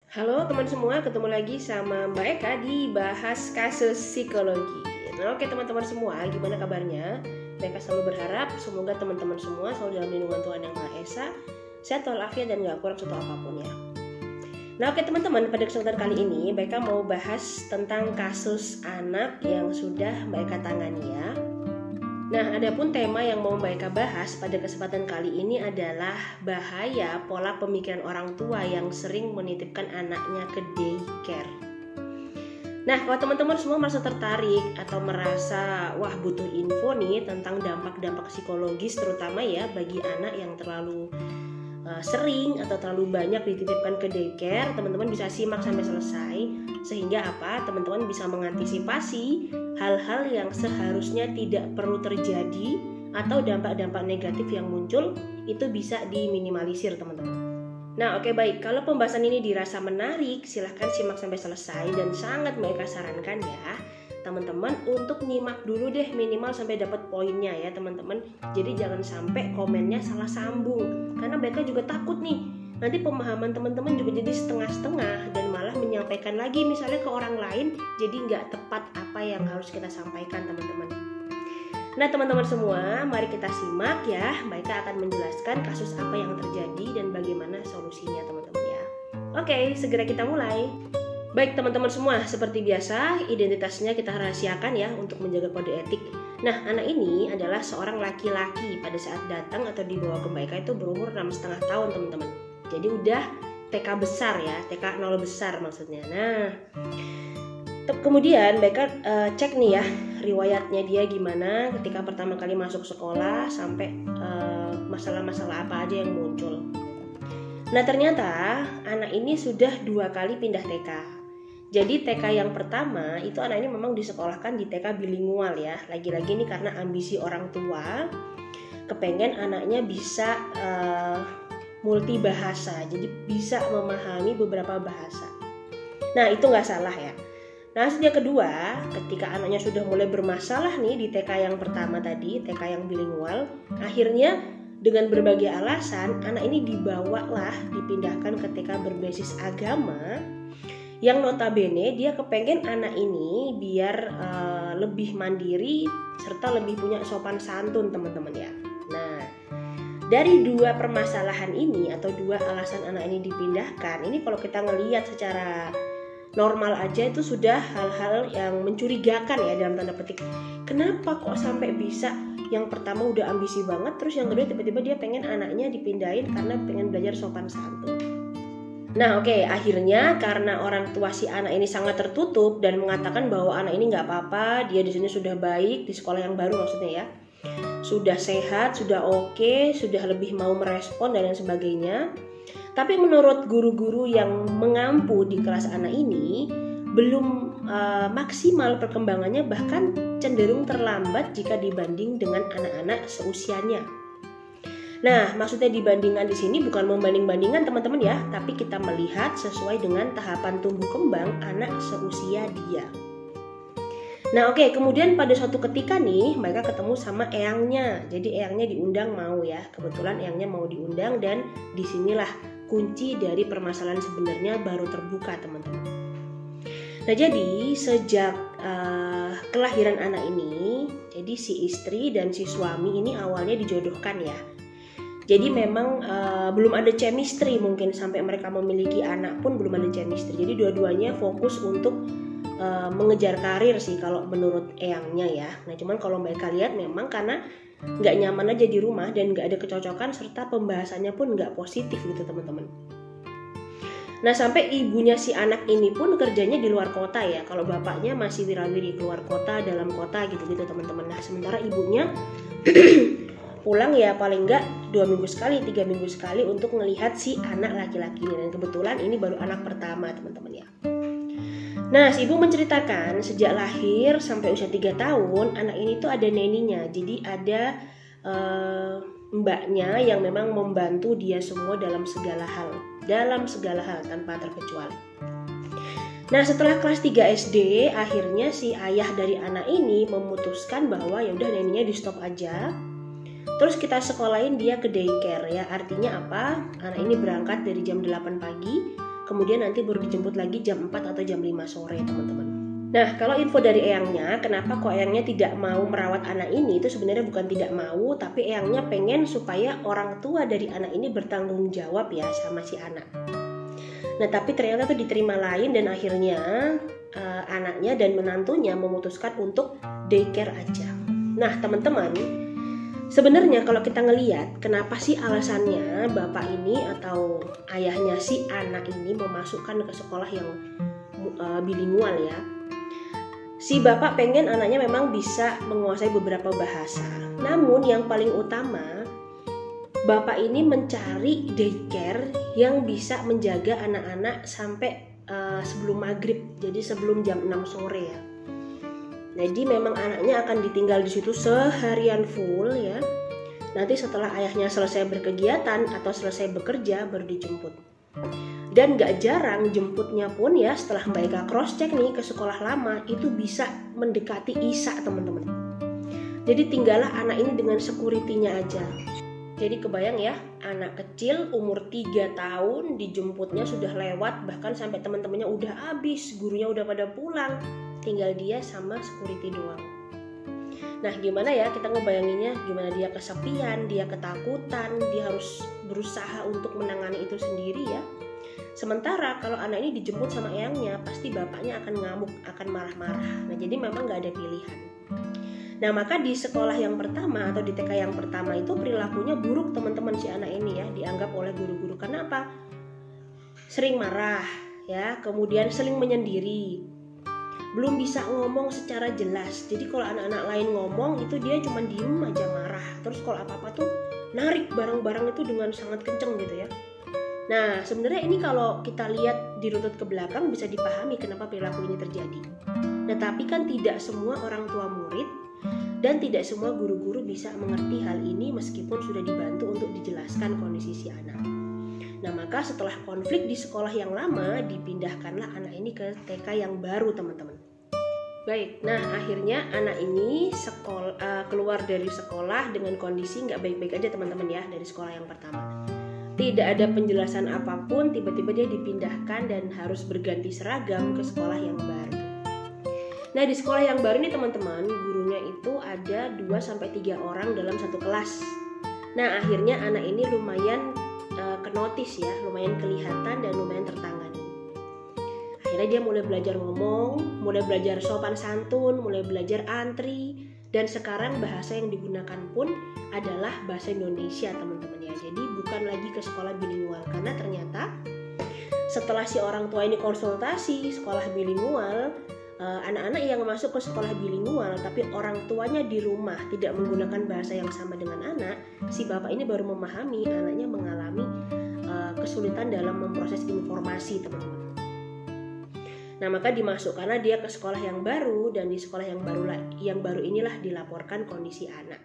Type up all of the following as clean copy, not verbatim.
Halo teman semua, ketemu lagi sama Mbak Eka di Bahas Kasus Psikologi. Nah, oke teman-teman semua, gimana kabarnya? Mbak Eka selalu berharap semoga teman-teman semua selalu dalam lindungan Tuhan Yang Maha Esa, sehat walafiat dan gak kurang suatu apapun ya. Nah oke teman-teman, pada kesempatan kali ini Mbak Eka mau bahas tentang kasus anak yang sudah Mbak Eka tangani ya. Nah, adapun tema yang mau Mbak Eka bahas pada kesempatan kali ini adalah bahaya pola pemikiran orang tua yang sering menitipkan anaknya ke daycare. Nah, kalau teman-teman semua merasa tertarik atau merasa wah butuh info nih tentang dampak-dampak psikologis terutama ya bagi anak yang terlalu sering atau terlalu banyak dititipkan ke daycare, teman-teman bisa simak sampai selesai sehingga apa? Teman-teman bisa mengantisipasi hal-hal yang seharusnya tidak perlu terjadi atau dampak-dampak negatif yang muncul itu bisa diminimalisir teman-teman. Nah oke baik, kalau pembahasan ini dirasa menarik silahkan simak sampai selesai dan sangat mereka sarankan ya teman-teman untuk nyimak dulu deh minimal sampai dapat poinnya ya teman-teman. Jadi jangan sampai komennya salah sambung karena mereka juga takut nih nanti pemahaman teman-teman juga jadi setengah-setengah dan malah menyampaikan lagi misalnya ke orang lain jadi nggak tepat apa yang harus kita sampaikan teman-teman. Nah teman-teman semua, mari kita simak ya. Mereka akan menjelaskan kasus apa yang terjadi dan bagaimana solusinya teman-teman ya. Oke, segera kita mulai. Baik teman-teman semua, seperti biasa identitasnya kita rahasiakan ya untuk menjaga kode etik. Nah anak ini adalah seorang laki-laki pada saat datang atau dibawa ke Mbak Eka itu berumur 6,5 tahun teman-teman. Jadi udah TK besar ya, TK 0 besar maksudnya. Nah kemudian Mbak Eka cek nih ya riwayatnya dia gimana ketika pertama kali masuk sekolah sampai masalah-masalah apa aja yang muncul. Nah ternyata anak ini sudah 2 kali pindah TK. Jadi TK yang pertama itu anak ini memang disekolahkan di TK bilingual ya. Lagi-lagi ini karena ambisi orang tua, kepengen anaknya bisa multi bahasa, jadi bisa memahami beberapa bahasa. Nah itu nggak salah ya. Nah yang kedua, ketika anaknya sudah mulai bermasalah nih di TK yang pertama tadi, TK yang bilingual, akhirnya dengan berbagai alasan anak ini dibawalah dipindahkan ke TK berbasis agama yang notabene dia kepengen anak ini biar lebih mandiri serta lebih punya sopan santun teman-teman ya. Nah dari 2 permasalahan ini atau 2 alasan anak ini dipindahkan, ini kalau kita ngelihat secara normal aja itu sudah hal-hal yang mencurigakan ya dalam tanda petik. Kenapa kok sampai bisa yang pertama udah ambisi banget, terus yang kedua tiba-tiba dia pengen anaknya dipindahin karena pengen belajar sopan santun. Nah oke, akhirnya karena orang tua si anak ini sangat tertutup dan mengatakan bahwa anak ini nggak apa-apa, dia di sini sudah baik di sekolah yang baru maksudnya ya, sudah sehat, sudah oke, sudah lebih mau merespon dan lain sebagainya. Tapi menurut guru-guru yang mengampu di kelas anak ini belum maksimal perkembangannya, bahkan cenderung terlambat jika dibanding dengan anak-anak seusianya. Nah, maksudnya dibandingkan di sini bukan membanding-bandingkan teman-teman ya, tapi kita melihat sesuai dengan tahapan tumbuh kembang anak seusia dia. Nah oke, kemudian pada suatu ketika nih mereka ketemu sama eyangnya. Jadi eyangnya diundang mau ya, kebetulan eyangnya mau diundang dan disinilah kunci dari permasalahan sebenarnya baru terbuka teman-teman. Nah jadi sejak kelahiran anak ini, jadi si istri dan si suami ini awalnya dijodohkan ya. Jadi memang belum ada chemistry, mungkin sampai mereka memiliki anak pun belum ada chemistry. Jadi dua-duanya fokus untuk mengejar karir sih kalau menurut eyangnya ya. Nah cuman kalau mereka lihat memang karena nggak nyaman aja di rumah dan nggak ada kecocokan serta pembahasannya pun nggak positif gitu teman-teman. Nah sampai ibunya si anak ini pun kerjanya di luar kota ya. Kalau bapaknya masih wirawiri keluar kota, dalam kota gitu-gitu teman-teman. Nah sementara ibunya pulang ya paling enggak 2 minggu sekali, 3 minggu sekali untuk melihat si anak laki-laki ini. Dan kebetulan ini baru anak pertama teman-teman ya. Nah si ibu menceritakan sejak lahir sampai usia 3 tahun anak ini tuh ada neninya. Jadi ada mbaknya yang memang membantu dia semua dalam segala hal tanpa terkecuali. Nah setelah kelas 3 SD akhirnya si ayah dari anak ini memutuskan bahwa ya udah neninya di stop aja. Terus kita sekolahin dia ke daycare ya. Artinya apa? Anak ini berangkat dari jam 8 pagi, kemudian nanti baru dijemput lagi jam 4 atau jam 5 sore teman-teman. Nah, kalau info dari eyangnya, kenapa kok eyangnya tidak mau merawat anak ini, itu sebenarnya bukan tidak mau, tapi eyangnya pengen supaya orang tua dari anak ini bertanggung jawab ya sama si anak. Nah, tapi ternyata tuh diterima lain dan akhirnya anaknya dan menantunya memutuskan untuk daycare aja. Nah, teman-teman, sebenarnya kalau kita ngelihat kenapa sih alasannya bapak ini atau ayahnya si anak ini memasukkan ke sekolah yang bilingual ya. Si bapak pengen anaknya memang bisa menguasai beberapa bahasa. Namun yang paling utama, bapak ini mencari daycare yang bisa menjaga anak-anak sampai sebelum maghrib, jadi sebelum jam 6 sore ya. Jadi memang anaknya akan ditinggal di situ seharian full ya. Nanti setelah ayahnya selesai berkegiatan atau selesai bekerja baru dijemput. Dan gak jarang jemputnya pun ya setelah Mbak Eka cross check nih ke sekolah lama itu bisa mendekati Isya teman-teman. Jadi tinggallah anak ini dengan security-nya aja. Jadi kebayang ya, anak kecil umur 3 tahun dijemputnya sudah lewat, bahkan sampai teman-temannya udah habis, gurunya udah pada pulang, tinggal dia sama security doang. Nah gimana ya kita ngebayanginnya, gimana dia kesepian, dia ketakutan, dia harus berusaha untuk menangani itu sendiri ya. Sementara kalau anak ini dijemput sama eyangnya, pasti bapaknya akan ngamuk, akan marah-marah. Nah jadi memang gak ada pilihan. Nah maka di sekolah yang pertama atau di TK yang pertama itu perilakunya buruk teman-teman si anak ini ya, dianggap oleh guru-guru. Karena apa? Sering marah ya, kemudian sering menyendiri, belum bisa ngomong secara jelas. Jadi kalau anak-anak lain ngomong itu dia cuma diem aja marah. Terus kalau apa-apa tuh narik barang-barang itu dengan sangat kenceng gitu ya. Nah sebenarnya ini kalau kita lihat dirunut ke belakang bisa dipahami kenapa perilaku ini terjadi. Nah tapi kan tidak semua orang tua murid dan tidak semua guru-guru bisa mengerti hal ini meskipun sudah dibantu untuk dijelaskan kondisi si anak. Nah maka setelah konflik di sekolah yang lama dipindahkanlah anak ini ke TK yang baru teman-teman. Baik, nah akhirnya anak ini keluar dari sekolah dengan kondisi nggak baik-baik aja teman-teman ya dari sekolah yang pertama. Tidak ada penjelasan apapun, tiba-tiba dia dipindahkan dan harus berganti seragam ke sekolah yang baru. Nah di sekolah yang baru ini teman-teman, gurunya itu ada 2-3 orang dalam satu kelas. Nah akhirnya anak ini lumayan kenotis ya, lumayan kelihatan dan lumayan tertangani. Akhirnya dia mulai belajar ngomong, mulai belajar sopan santun, mulai belajar antri, dan sekarang bahasa yang digunakan pun adalah bahasa Indonesia teman-teman ya. Jadi bukan lagi ke sekolah bilingual, karena ternyata setelah si orang tua ini konsultasi sekolah bilingual, anak-anak yang masuk ke sekolah bilingual tapi orang tuanya di rumah tidak menggunakan bahasa yang sama dengan anak, si bapak ini baru memahami anaknya mengalami kesulitan dalam memproses informasi teman-teman. Nah maka dimasukkanlah dia ke sekolah yang baru, dan di sekolah yang baru inilah dilaporkan kondisi anak.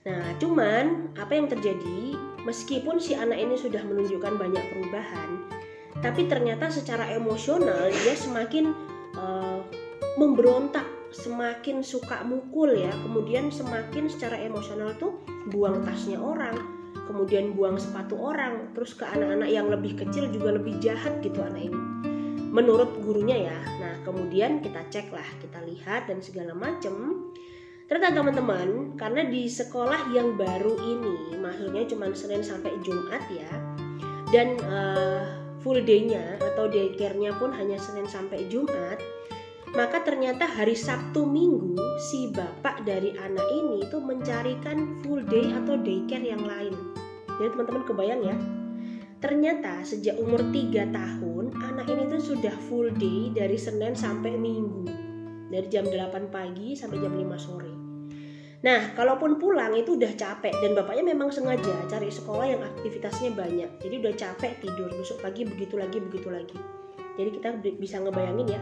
Nah cuman apa yang terjadi, meskipun si anak ini sudah menunjukkan banyak perubahan, tapi ternyata secara emosional dia semakin memberontak, semakin suka mukul ya, kemudian semakin secara emosional tuh buang tasnya orang, kemudian buang sepatu orang, terus ke anak-anak yang lebih kecil juga lebih jahat gitu anak ini menurut gurunya ya. Nah kemudian kita cek lah, kita lihat dan segala macem. Ternyata teman-teman, karena di sekolah yang baru ini maksudnya cuma Senin sampai Jumat ya, dan full day-nya atau daycare-nya pun hanya Senin sampai Jumat, maka ternyata hari Sabtu Minggu si bapak dari anak ini itu mencarikan full day atau daycare yang lain. Jadi teman-teman kebayang ya, ternyata sejak umur 3 tahun anak ini tuh sudah full day dari Senin sampai Minggu, dari jam 8 pagi sampai jam 5 sore. Nah kalaupun pulang itu udah capek, dan bapaknya memang sengaja cari sekolah yang aktivitasnya banyak, jadi udah capek tidur, besok pagi begitu lagi. Jadi kita bisa ngebayangin ya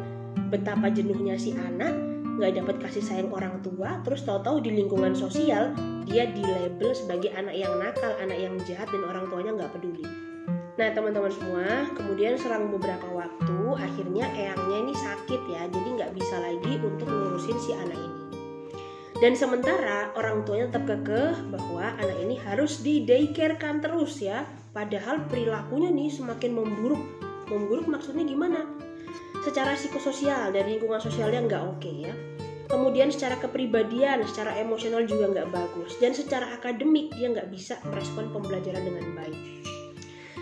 betapa jenuhnya si anak, gak dapat kasih sayang orang tua, terus tahu-tahu di lingkungan sosial dia dilabel sebagai anak yang nakal, anak yang jahat, dan orang tuanya gak peduli. Nah teman-teman semua, kemudian selang beberapa waktu akhirnya eyangnya ini sakit ya, jadi gak bisa lagi untuk ngurusin si anak ini. Dan sementara orang tuanya tetap kekeh bahwa anak ini harus di daycare kan terus ya, padahal perilakunya nih semakin memburuk, Memburuk maksudnya gimana? Secara psikososial dan lingkungan sosialnya nggak oke ya. Kemudian secara kepribadian, secara emosional juga nggak bagus. Dan secara akademik dia nggak bisa merespon pembelajaran dengan baik.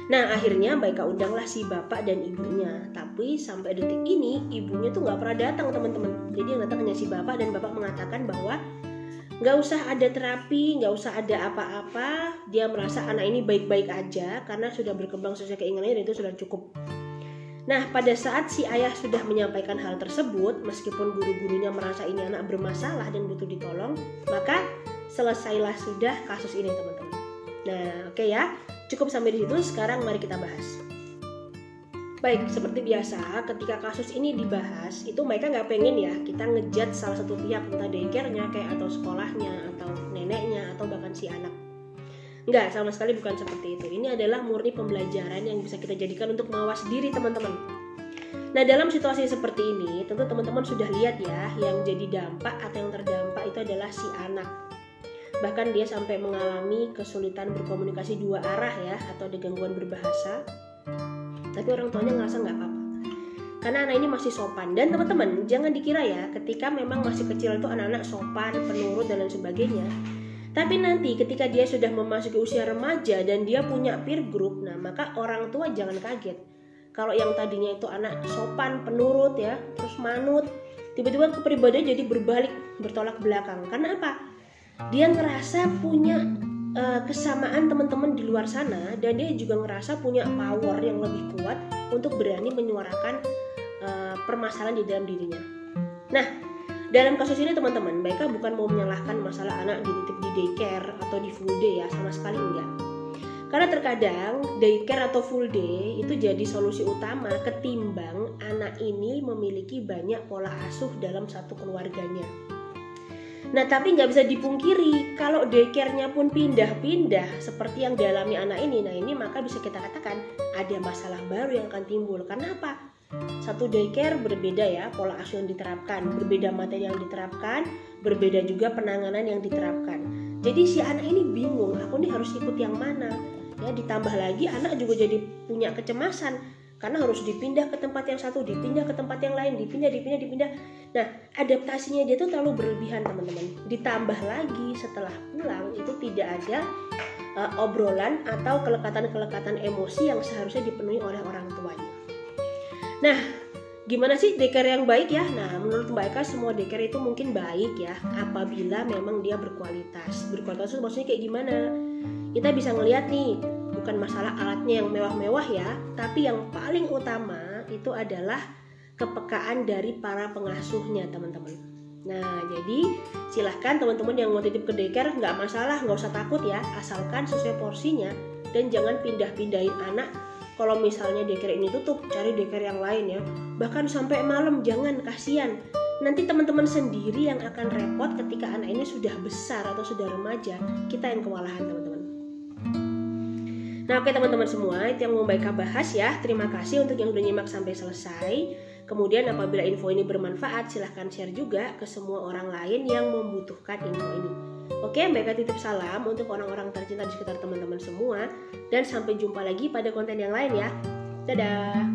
Nah akhirnya Mbak Eka undanglah si bapak dan ibunya. Tapi sampai detik ini ibunya tuh nggak pernah datang teman-teman. Jadi yang datang hanya si bapak, dan bapak mengatakan bahwa nggak usah ada terapi, nggak usah ada apa-apa. Dia merasa anak ini baik-baik aja karena sudah berkembang sesuai keinginannya dan itu sudah cukup. Nah pada saat si ayah sudah menyampaikan hal tersebut, meskipun guru-gurunya merasa ini anak bermasalah dan butuh ditolong, maka selesailah sudah kasus ini teman-teman. Nah oke ya, cukup sampai di situ. Sekarang mari kita bahas. Baik, seperti biasa ketika kasus ini dibahas, itu mereka nggak pengen ya kita ngejudge salah satu pihak, entah daycare-nya kayak atau sekolahnya atau neneknya atau bahkan si anak. Enggak, sama sekali bukan seperti itu. Ini adalah murni pembelajaran yang bisa kita jadikan untuk mawas diri teman-teman. Nah dalam situasi seperti ini tentu teman-teman sudah lihat ya, yang jadi dampak atau yang terdampak itu adalah si anak. Bahkan dia sampai mengalami kesulitan berkomunikasi dua arah ya, atau ada gangguan berbahasa. Tapi orang tuanya ngerasa nggak apa-apa karena anak ini masih sopan. Dan teman-teman jangan dikira ya ketika memang masih kecil itu anak-anak sopan, penurut dan lain sebagainya. Tapi nanti ketika dia sudah memasuki usia remaja dan dia punya peer group, nah maka orang tua jangan kaget kalau yang tadinya itu anak sopan, penurut ya, terus manut, tiba-tiba kepribadiannya jadi berbalik, bertolak belakang. Karena apa? Dia ngerasa punya kesamaan teman-teman di luar sana, dan dia juga ngerasa punya power yang lebih kuat untuk berani menyuarakan permasalahan di dalam dirinya. Nah, dalam kasus ini teman-teman, mereka bukan mau menyalahkan masalah anak dititip di daycare atau di full day ya, sama sekali enggak. Karena terkadang daycare atau full day itu jadi solusi utama ketimbang anak ini memiliki banyak pola asuh dalam satu keluarganya. Nah tapi nggak bisa dipungkiri kalau daycare-nya pun pindah-pindah seperti yang dialami anak ini. Nah ini maka bisa kita katakan ada masalah baru yang akan timbul. Karena apa? Satu daycare berbeda ya pola asuh yang diterapkan, berbeda materi yang diterapkan, berbeda juga penanganan yang diterapkan. Jadi si anak ini bingung, aku nih harus ikut yang mana? Ya ditambah lagi anak juga jadi punya kecemasan karena harus dipindah ke tempat yang satu, dipindah ke tempat yang lain, dipindah. Nah, adaptasinya dia tuh terlalu berlebihan teman-teman. Ditambah lagi setelah pulang itu tidak ada obrolan atau kelekatan-kelekatan emosi yang seharusnya dipenuhi oleh orang tuanya. Nah, gimana sih daycare yang baik ya? Nah, menurut Mbak Eka semua daycare itu mungkin baik ya apabila memang dia berkualitas. Berkualitas itu maksudnya kayak gimana? Kita bisa ngelihat nih, bukan masalah alatnya yang mewah-mewah ya, tapi yang paling utama itu adalah kepekaan dari para pengasuhnya teman-teman. Nah jadi silahkan teman-teman yang mau titip ke daycare nggak masalah, nggak usah takut ya, asalkan sesuai porsinya dan jangan pindah-pindahin anak. Kalau misalnya daycare ini tutup, cari daycare yang lain ya, bahkan sampai malam, jangan, kasihan. Nanti teman-teman sendiri yang akan repot ketika anak ini sudah besar atau sudah remaja, kita yang kewalahan teman-teman. Nah oke teman-teman semua, itu yang mau Mbak Eka bahas ya. Terima kasih untuk yang sudah nyimak sampai selesai. Kemudian apabila info ini bermanfaat, silahkan share juga ke semua orang lain yang membutuhkan info ini. Oke, Mbak Eka titip salam untuk orang-orang tercinta di sekitar teman-teman semua. Dan sampai jumpa lagi pada konten yang lain ya. Dadah.